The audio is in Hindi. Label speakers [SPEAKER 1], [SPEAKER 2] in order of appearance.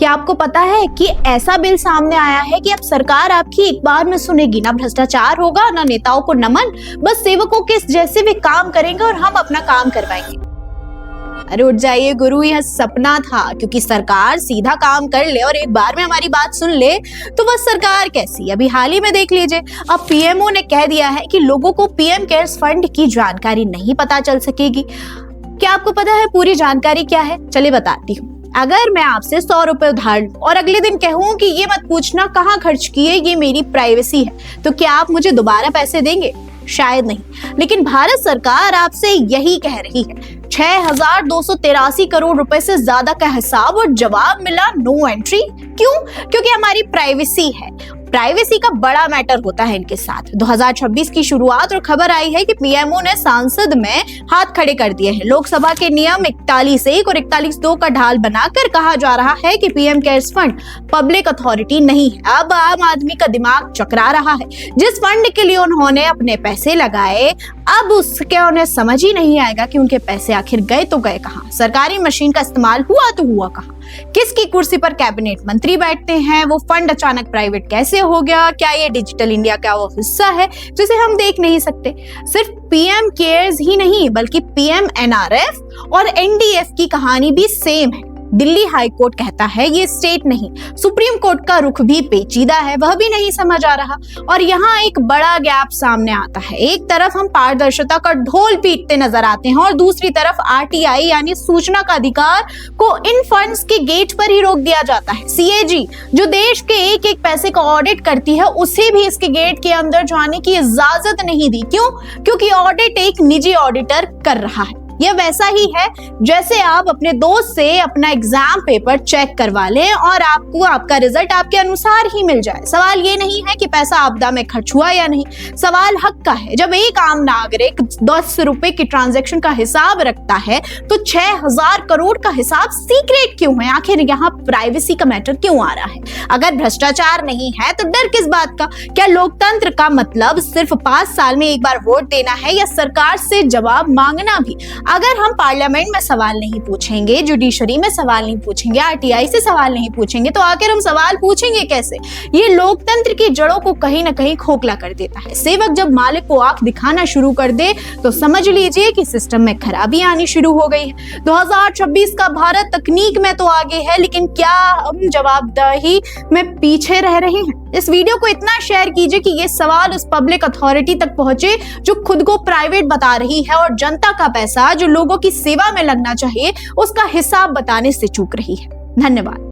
[SPEAKER 1] क्या आपको पता है कि ऐसा बिल सामने आया है कि अब सरकार आपकी एक बार में सुनेगी, ना भ्रष्टाचार होगा ना नेताओं को नमन, बस सेवकों के जैसे वे काम करेंगे और हम अपना काम करवाएंगे। अरे उठ जाइए गुरु, यह सपना था, क्योंकि सरकार सीधा काम कर ले और एक बार में हमारी बात सुन ले तो वह सरकार कैसी। अभी हाल ही में देख लीजिए, अब पीएमओ ने कह दिया है कि लोगों को पीएम केयर्स फंड की जानकारी नहीं पता चल सकेगी। क्या आपको पता है पूरी जानकारी क्या है? चलिए बताती हूँ। अगर मैं आपसे 100 रुपए उधार लूं और अगले दिन कहूं कि ये मत पूछना कहाँ खर्च किए, ये मेरी प्राइवेसी है, तो क्या आप मुझे दोबारा पैसे देंगे? शायद नहीं। लेकिन भारत सरकार आपसे यही कह रही है। 6,283 करोड़ रुपए से ज्यादा का हिसाब और जवाब मिला नो एंट्री। क्यों? क्योंकि हमारी प्राइवेसी है। प्राइवेसी का बड़ा मैटर होता है इनके साथ। 2026 की शुरुआत और खबर आई है कि पीएमओ ने संसद में हाथ खड़े कर दिए हैं। लोकसभा के नियम 41(1) और 41(2) का ढाल बनाकर कहा जा रहा है कि PM cares fund public authority नहीं है। अब आम आदमी का दिमाग चकरा रहा है। जिस फंड के लिए उन्होंने अपने पैसे लगाए, अब उसके उन्हें समझ ही नहीं आएगा कि उनके पैसे आखिर गए तो गए कहाँ। सरकारी मशीन का इस्तेमाल हुआ तो हुआ कहाँ? किसकी कुर्सी पर कैबिनेट मंत्री बैठते हैं? वो फंड अचानक प्राइवेट कैसे हो गया? क्या ये डिजिटल इंडिया का वो हिस्सा है जिसे हम देख नहीं सकते? सिर्फ पीएम केयर्स ही नहीं, बल्कि पीएम एनआरएफ और एनडीएफ की कहानी भी सेम है। दिल्ली हाई कोर्ट कहता है ये स्टेट नहीं। सुप्रीम कोर्ट का रुख भी पेचीदा है, वह भी नहीं समझ आ रहा। और यहाँ एक बड़ा गैप सामने आता है। एक तरफ हम पारदर्शिता का ढोल पीटते नजर आते हैं और दूसरी तरफ आरटीआई यानी सूचना का अधिकार को इन फंड्स के गेट पर ही रोक दिया जाता है। सीएजी जो देश के एक एक पैसे का ऑडिट करती है, उसे भी इसके गेट के अंदर जाने की इजाजत नहीं दी। क्यों? क्योंकि ऑडिट एक निजी ऑडिटर कर रहा है। यह वैसा ही है जैसे आप अपने दोस्त से अपना एग्जाम पेपर चेक करवा लें और आपको आपका रिजल्ट आपके अनुसार ही मिल जाए। सवाल ये नहीं है कि पैसा आपदा में खर्च हुआ या नहीं, सवाल हक का है। जब एक आम नागरिक 10 रुपए की ट्रांजैक्शन का हिसाब रखता है तो 6,000 करोड़ का हिसाब सीक्रेट क्यों है? आखिर यहाँ प्राइवेसी का मैटर क्यों आ रहा है? अगर भ्रष्टाचार नहीं है तो डर किस बात का? क्या लोकतंत्र का मतलब सिर्फ 5 साल में एक बार वोट देना है या सरकार से जवाब मांगना भी? अगर हम पार्लियामेंट में सवाल नहीं पूछेंगे, जुडिशरी में सवाल नहीं पूछेंगे, आरटीआई से सवाल नहीं पूछेंगे, तो आखिर हम सवाल पूछेंगे कैसे? ये लोकतंत्र की जड़ों को कहीं ना कहीं खोखला कर देता है। सेवक जब मालिक को आंख दिखाना शुरू कर दे तो समझ लीजिए कि सिस्टम में खराबी आनी शुरू हो गई है। 2026 का भारत तकनीक में तो आगे है, लेकिन क्या हम जवाबदेही में पीछे रह रहे हैं? इस वीडियो को इतना शेयर कीजिए कि ये सवाल उस पब्लिक अथॉरिटी तक पहुंचे जो खुद को प्राइवेट बता रही है और जनता का पैसा जो लोगों की सेवा में लगना चाहिए उसका हिसाब बताने से चूक रही है। धन्यवाद।